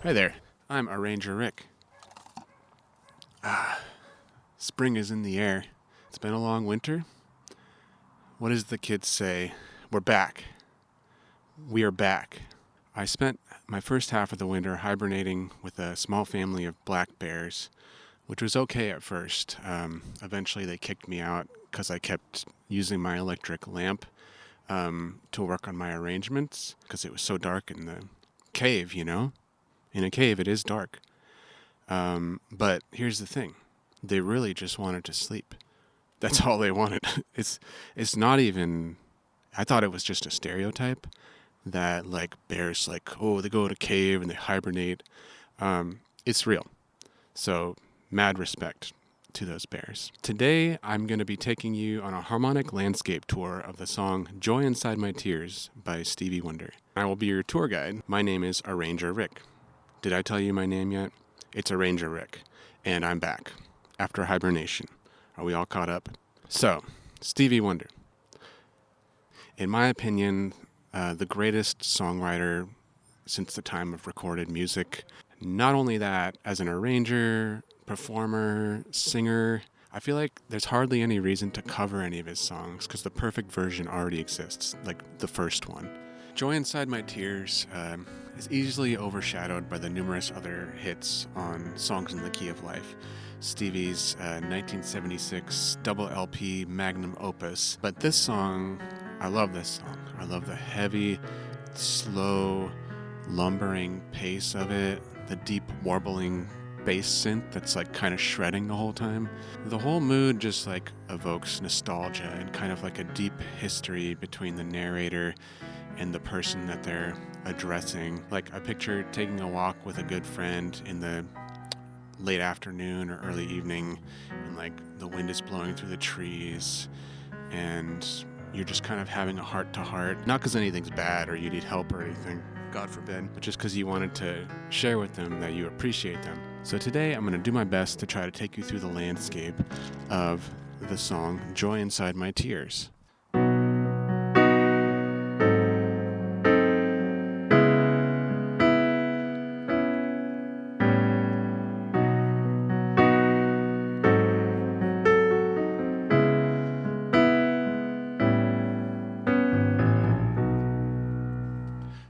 Hi there, I'm Arranger Rick. Spring is in the air. It's been a long winter. What does the kids say? We're back. We are back. I spent my first half of the winter hibernating with a small family of black bears, which was okay at first. Eventually they kicked me out because I kept using my electric lamp to work on my arrangements because it was so dark in the cave, In a cave, it is dark. But here's the thing. They really just wanted to sleep. That's all they wanted. It's not even... I thought it was just a stereotype that, bears, they go in a cave and they hibernate. It's real. So, mad respect to those bears. Today, I'm going to be taking you on a harmonic landscape tour of the song Joy Inside My Tears by Stevie Wonder. I will be your tour guide. My name is Arranger Rick. Did I tell you my name yet? It's Arranger Rick, and I'm back after hibernation. Are we all caught up? So, Stevie Wonder. In my opinion, the greatest songwriter since the time of recorded music. Not only that, as an arranger, performer, singer, I feel like there's hardly any reason to cover any of his songs because the perfect version already exists, like the first one. Joy Inside My Tears is easily overshadowed by the numerous other hits on Songs in the Key of Life, Stevie's 1976 double LP magnum opus. But this song, I love this song. I love the heavy, slow, lumbering pace of it, the deep warbling bass synth that's kind of shredding the whole time. The whole mood just evokes nostalgia and kind of a deep history between the narrator and the person that they're addressing. I picture taking a walk with a good friend in the late afternoon or early evening, and the wind is blowing through the trees, and you're just kind of having a heart-to-heart, not because anything's bad or you need help or anything, God forbid, but just because you wanted to share with them that you appreciate them. So today I'm going to do my best to try to take you through the landscape of the song Joy Inside My Tears.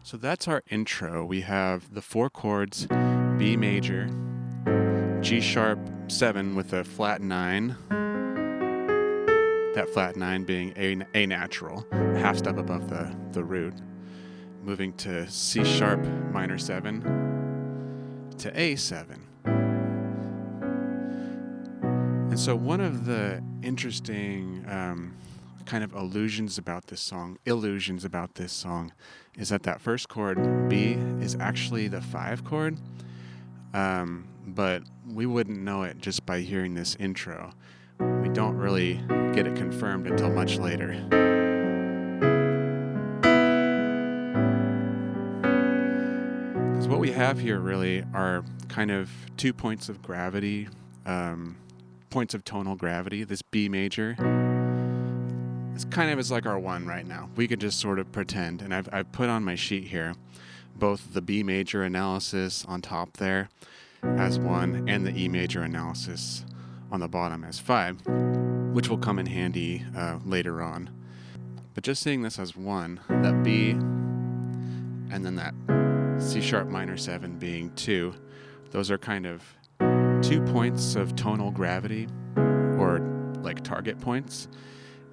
So that's our intro. We have the four chords, B major, G sharp 7 with a flat 9, that flat 9 being A natural, a half step above the root, moving to C sharp minor 7 to A7. And so one of the interesting kind of illusions about this song is that first chord, B, is actually the 5 chord, but we wouldn't know it just by hearing this intro. We don't really get it confirmed until much later. Because what we have here really are kind of 2 points of gravity, points of tonal gravity. This B major, this kind of is like our 1 right now. We could just sort of pretend, and I've put on my sheet here both the B major analysis on top there as 1 and the E major analysis on the bottom as 5, which will come in handy later on. But just seeing this as 1, that B, and then that C sharp minor 7 being 2, those are kind of 2 points of tonal gravity, or target points.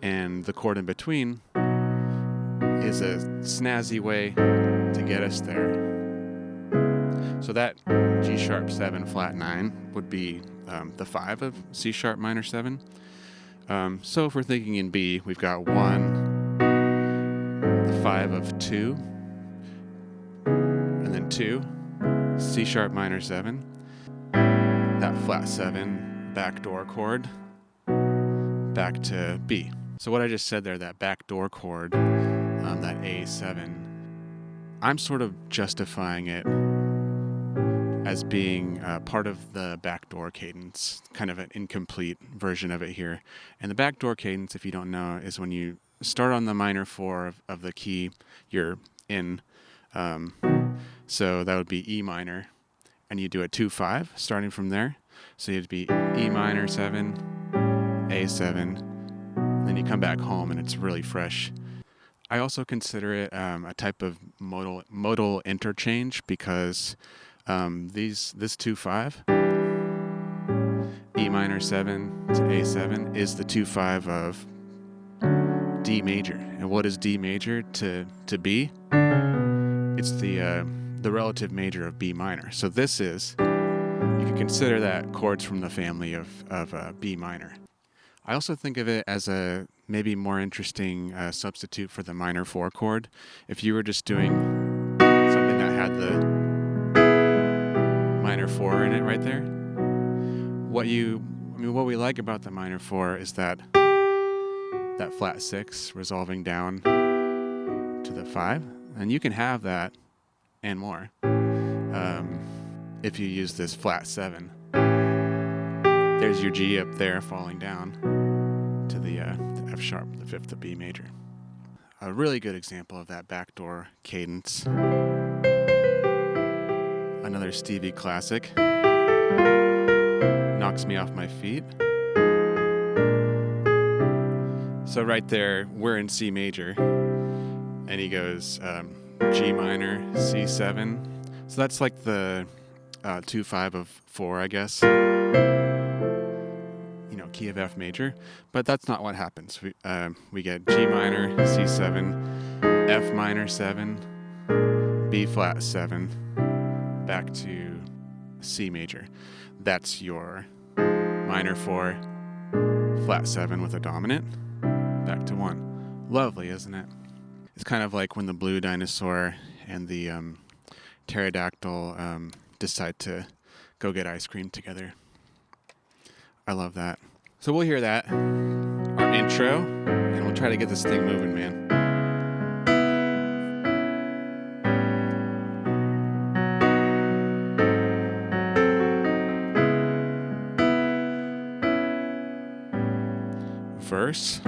And the chord in between is a snazzy way to get us there. So that G sharp 7 flat 9 would be the 5 of C sharp minor 7. So if we're thinking in B, we've got 1, the 5 of 2, and then 2, C sharp minor 7, that flat 7 backdoor chord, back to B. So what I just said there, that backdoor chord, that A7, I'm sort of justifying it as being part of the backdoor cadence, kind of an incomplete version of it here. And the backdoor cadence, if you don't know, is when you start on the minor 4 of the key you're in. So that would be E minor, and you do a 2-5 starting from there. So you'd be E minor 7, A7, then you come back home and it's really fresh. I also consider it a type of modal interchange because this 2-5, E minor 7 to A7, is the 2-5 of D major. And what is D major to B? It's the relative major of B minor. So this is, you can consider that chords from the family of B minor. I also think of it as a maybe more interesting substitute for the minor 4 chord. If you were just doing something that had the minor 4 in it right there, what we like about the minor 4 is that flat 6 resolving down to the 5, and you can have that and more if you use this flat 7. There's your G up there falling down to the F sharp, the 5th of B major. A really good example of that backdoor cadence. Another Stevie classic. Knocks me off my feet. So right there, we're in C major, and he goes G minor, C7. So that's like the 2-5 of 4, I guess. Key of F major, but that's not what happens. We get G minor, C7, F minor 7, B flat 7, back to C major. That's your minor 4, flat 7 with a dominant, back to 1. Lovely, isn't it? It's kind of like when the blue dinosaur and the pterodactyl decide to go get ice cream together. I love that. So we'll hear that, our intro, and we'll try to get this thing moving, man. Verse.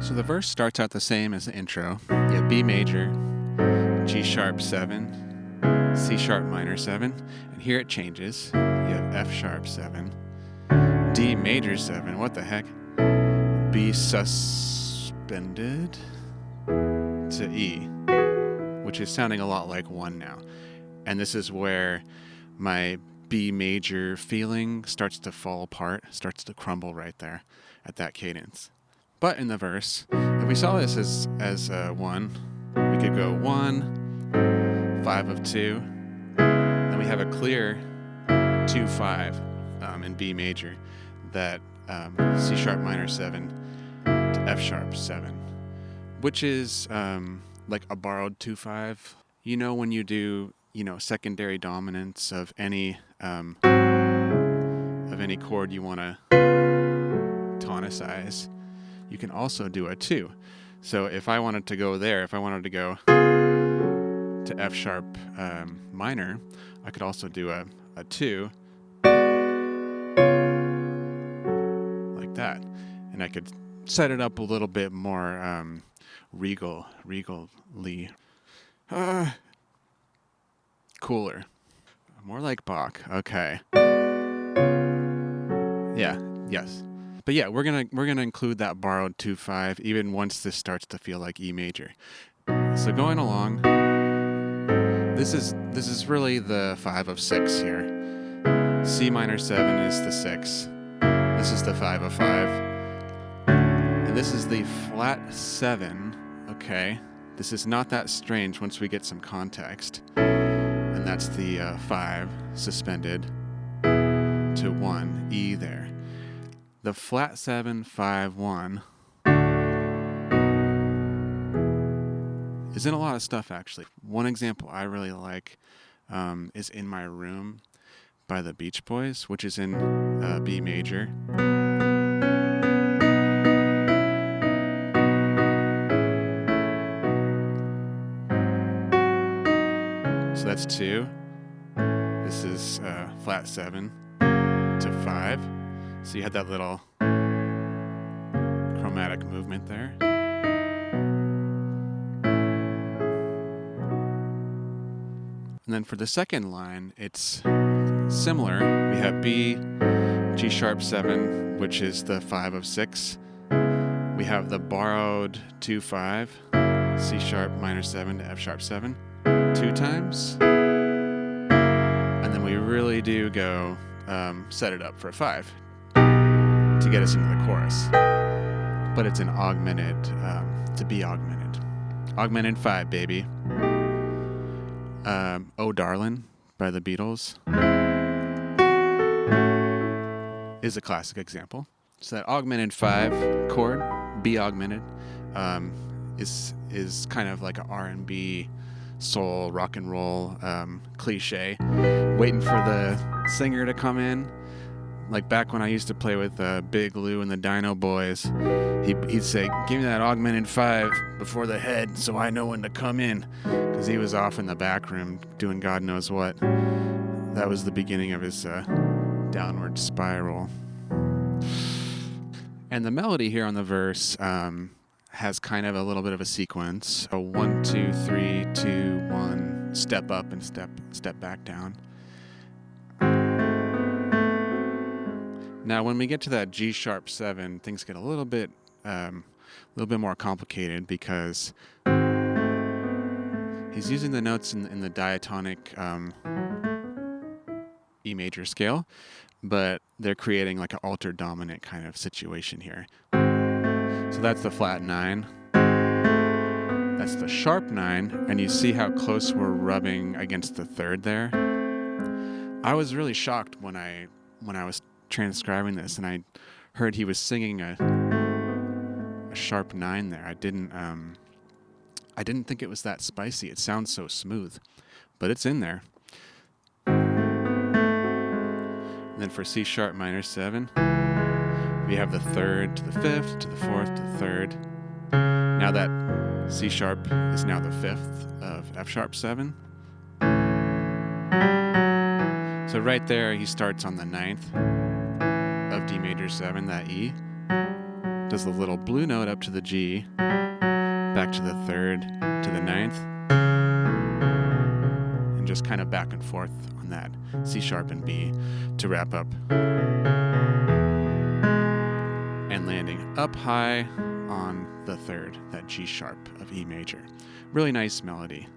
So the verse starts out the same as the intro. You have B major, G sharp 7, C sharp minor 7, and here it changes. You have F sharp 7, D major 7, what the heck? B suspended to E, which is sounding a lot like 1 now. And this is where my B major feeling starts to fall apart, starts to crumble right there at that cadence. But in the verse, if we saw this as 1, we could go 1, 5 of 2, then we have a clear 2-5 in B major, that C sharp minor 7 to F sharp 7, which is like a borrowed 2-5. When you do secondary dominance of any chord you want to tonicize, you can also do a 2. So if I wanted to go there, if I wanted to go to F sharp minor, I could also do a 2 like that. And I could set it up a little bit more regally. Cooler. More like Bach. Okay. Yeah, yes. But yeah, we're gonna include that borrowed 2-5 even once this starts to feel like E major. So going along, this is really the 5 of 6 here. C minor 7 is the 6. This is the 5 of 5. And this is the flat 7. Okay. This is not that strange once we get some context. And that's the 5 suspended to 1 E there. The flat 7, 5, 1 is in a lot of stuff, actually. One example I really like is In My Room by the Beach Boys, which is in B major. So that's 2. This is flat 7 to 5. So you had that little chromatic movement there. And then for the second line, it's similar. We have B, G sharp 7, which is the 5 of 6. We have the borrowed 2-5, C sharp minor 7 to F sharp 7, 2 times. And then we really do go set it up for a 5 to get us into the chorus. But it's an augmented, to be augmented. Augmented 5, baby. Oh Darlin' by the Beatles is a classic example. So that augmented 5 chord, B augmented, is kind of like an R&B, soul, rock and roll cliche, waiting for the singer to come in. Like back when I used to play with Big Lou and the Dino Boys, he'd say, "Give me that augmented 5 before the head so I know when to come in," because he was off in the back room doing God knows what. That was the beginning of his downward spiral. And the melody here on the verse has kind of a little bit of a sequence. A 1, 2, 3, 2, 1, step up and step back down. Now, when we get to that G sharp 7, things get a little bit more complicated because he's using the notes in the diatonic E major scale, but they're creating like an altered dominant kind of situation here. So that's the flat 9. That's the sharp 9, and you see how close we're rubbing against the 3rd there. I was really shocked when I was transcribing this and I heard he was singing a sharp 9 there. I didn't think it was that spicy. It sounds so smooth, but it's in there. And then for C sharp minor 7, we have the 3rd to the 5th to the 4th to the 3rd. Now that C sharp is now the 5th of F sharp 7. So right there, he starts on the 9th of D major 7, that E, does the little blue note up to the G, back to the 3rd to the 9th, and just kind of back and forth on that C sharp and B to wrap up. And landing up high on the 3rd, that G sharp of E major. Really nice melody.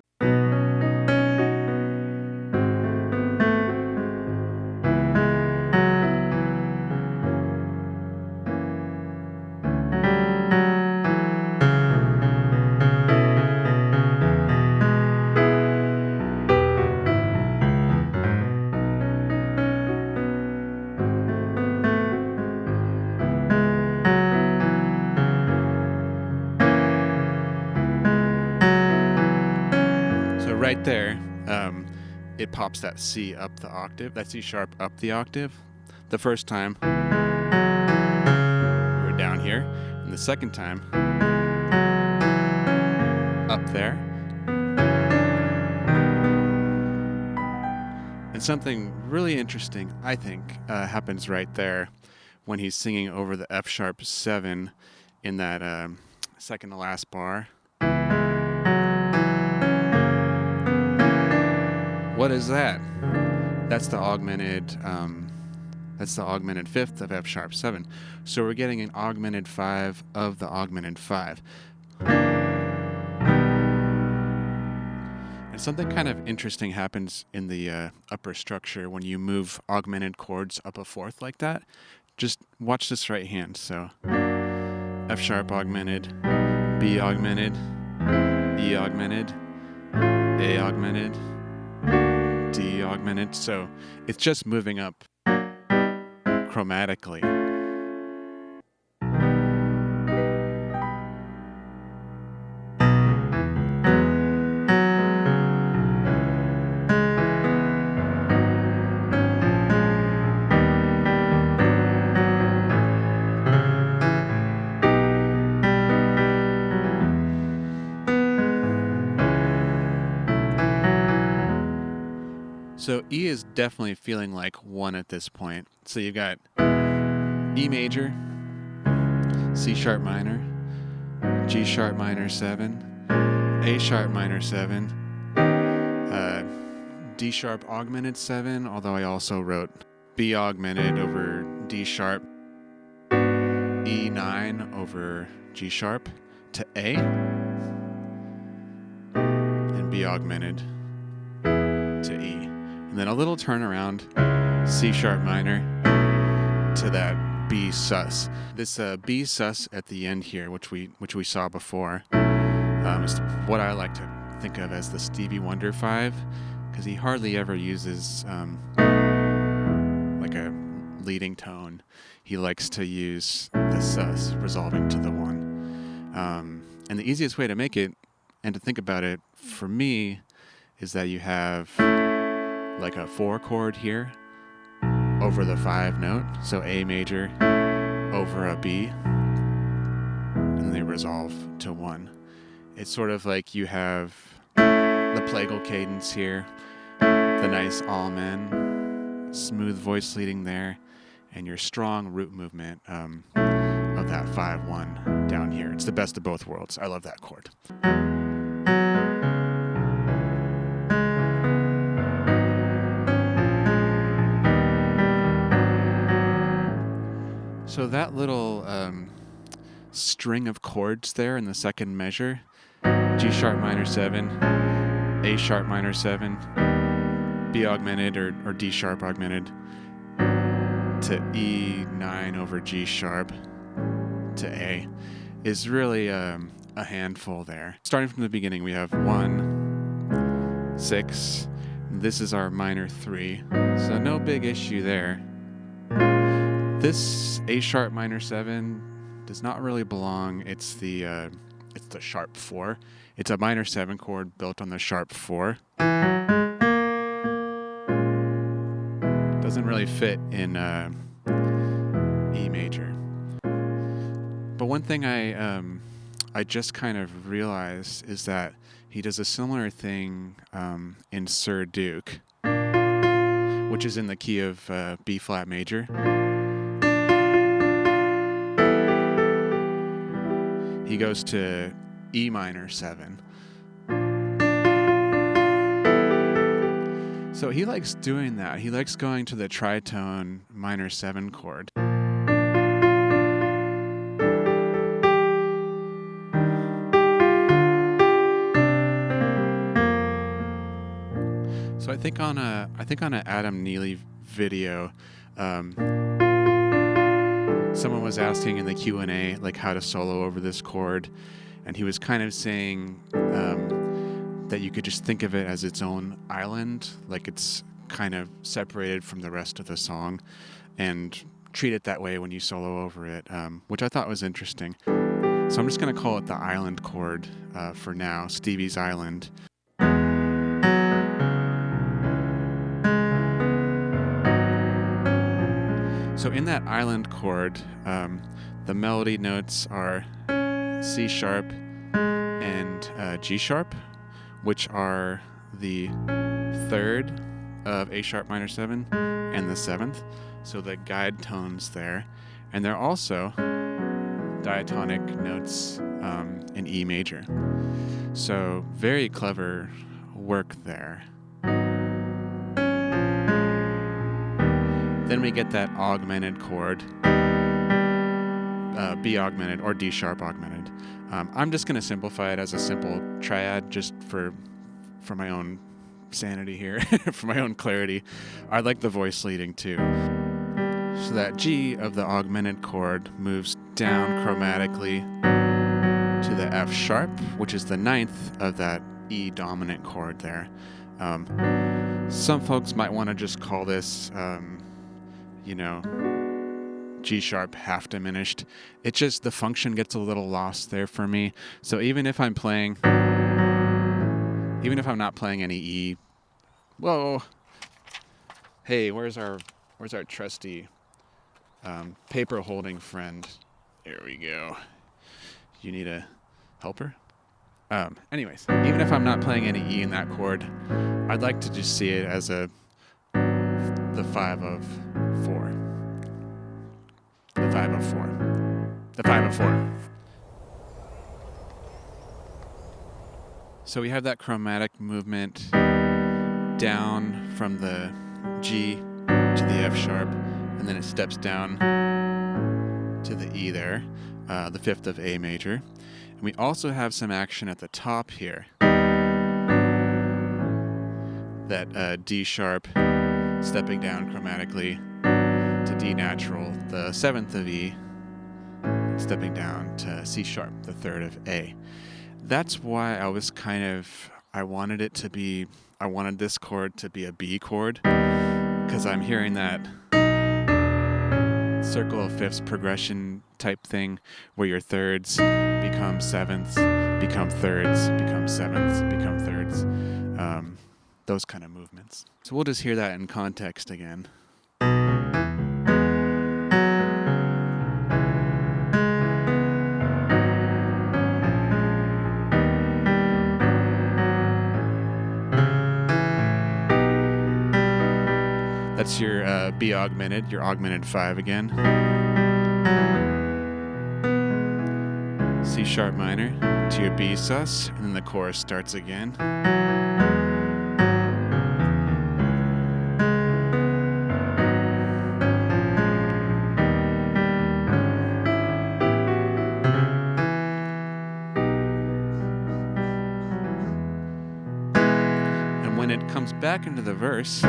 Right there, it pops that C up the octave, that C sharp up the octave. The first time, we were down here, and the second time, up there. And something really interesting, I think, happens right there when he's singing over the F sharp 7 in that second to last bar. What is that? That's the augmented 5th of F sharp 7. So we're getting an augmented 5 of the augmented 5. And something kind of interesting happens in the upper structure when you move augmented chords up a fourth like that. Just watch this right hand. So F sharp augmented, B augmented, E augmented, A augmented, D augmented. So it's just moving up chromatically. So E is definitely feeling like 1 at this point. So you've got E major, C sharp minor, G sharp minor 7, A sharp minor 7, D sharp augmented 7, although I also wrote B augmented over D sharp, E9 over G sharp to A, and B augmented to E. And then a little turnaround, C sharp minor to that B sus. This B sus at the end here, which we saw before, is what I like to think of as the Stevie Wonder 5, because he hardly ever uses like a leading tone. He likes to use the sus resolving to the 1. And the easiest way to make it and to think about it for me is that you have like a 4 chord here over the 5 note, so A major over a B, and they resolve to 1. It's sort of like you have the plagal cadence here, the nice amen, smooth voice leading there, and your strong root movement of that 5-1 down here. It's the best of both worlds. I love that chord. So that little string of chords there in the second measure, G sharp minor 7, A sharp minor 7, B augmented or D sharp augmented to E9 over G sharp to A, is really a handful there. Starting from the beginning, we have 1, 6, this is our minor 3, so no big issue there. This A sharp minor 7 does not really belong. It's the sharp 4. It's a minor 7 chord built on the sharp 4. Doesn't really fit in E major. But one thing I just kind of realized is that he does a similar thing in Sir Duke, which is in the key of B flat major. He goes to E minor 7. So he likes doing that. He likes going to the tritone minor 7 chord. So I think on a Adam Neely video, someone was asking in the Q&A like how to solo over this chord, and he was kind of saying that you could just think of it as its own island, like it's kind of separated from the rest of the song, and treat it that way when you solo over it, which I thought was interesting. So I'm just going to call it the island chord for now, Stevie's Island. So in that island chord, the melody notes are C sharp and G sharp, which are the 3rd of A sharp minor 7 and the 7th. So the guide tones there. And they're also diatonic notes in E major. So very clever work there. Then we get that augmented chord, B augmented or D sharp augmented. I'm just going to simplify it as a simple triad just for my own sanity here, for my own clarity. I like the voice leading too. So that G of the augmented chord moves down chromatically to the F sharp, which is the 9th of that E dominant chord there. Some folks might want to just call this G sharp half diminished. It just, the function gets a little lost there for me. So even if I'm not playing any E, whoa, hey, where's our trusty paper holding friend? There we go. You need a helper? Anyways, even if I'm not playing any E in that chord, I'd like to just see it as a the 5 of 4. The 5 of 4. The 5 of 4. So we have that chromatic movement down from the G to the F sharp, and then it steps down to the E there, the 5th of A major. And we also have some action at the top here. That D sharp stepping down chromatically to D natural, the 7th of E stepping down to C sharp, the 3rd of A. That's why I wanted this chord to be a B chord, because I'm hearing that circle of fifths progression type thing where your thirds become sevenths, become thirds, become sevenths, become thirds, those kind of movements. So we'll just hear that in context again. That's your B augmented, your augmented 5 again. C sharp minor to your B sus, and then the chorus starts again. And when it comes back into the verse,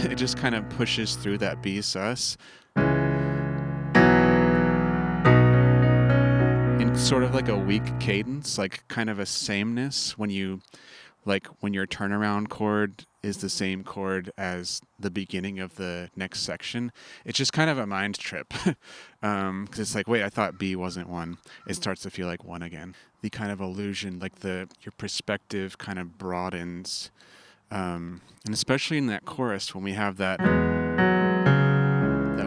it just kind of pushes through that B sus in sort of like a weak cadence, like kind of a sameness when your turnaround chord is the same chord as the beginning of the next section. It's just kind of a mind trip because it's like, wait, I thought B wasn't 1. It starts to feel like 1 again. The kind of illusion, like your perspective kind of broadens. And especially in that chorus, when we have that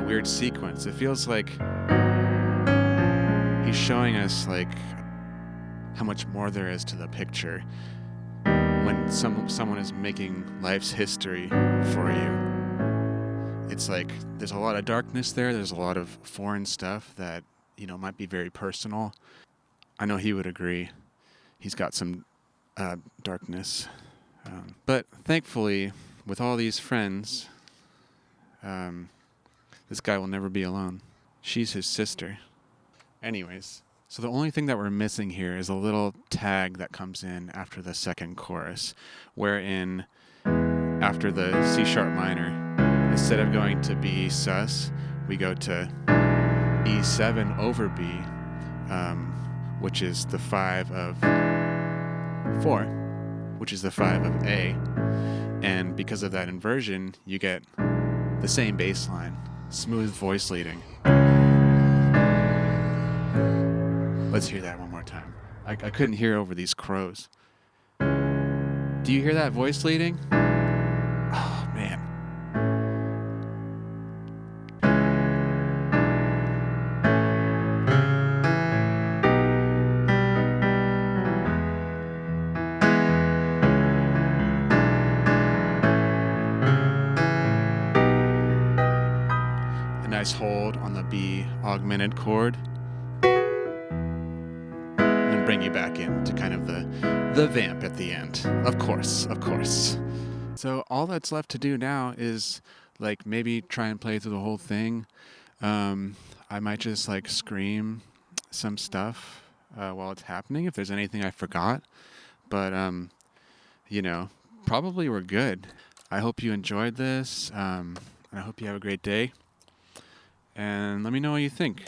weird sequence, it feels like he's showing us like how much more there is to the picture when someone is making life's history for you. It's like there's a lot of darkness there. There's a lot of foreign stuff that might be very personal. I know he would agree. He's got some darkness. But thankfully, with all these friends, this guy will never be alone. She's his sister. Anyways, so the only thing that we're missing here is a little tag that comes in after the second chorus, wherein after the C sharp minor, instead of going to B sus, we go to E7 over B, which is the 5 of 4. Which is the 5 of A, and because of that inversion, you get the same bass line, smooth voice leading. Let's hear that one more time. I couldn't hear over these crows. Do you hear that voice leading? Oh, man. Nice hold on the B augmented chord, and bring you back into kind of the vamp at the end. Of course. So all that's left to do now is like maybe try and play through the whole thing. I might just like scream some stuff while it's happening if there's anything I forgot. But probably we're good. I hope you enjoyed this, and I hope you have a great day. And let me know what you think.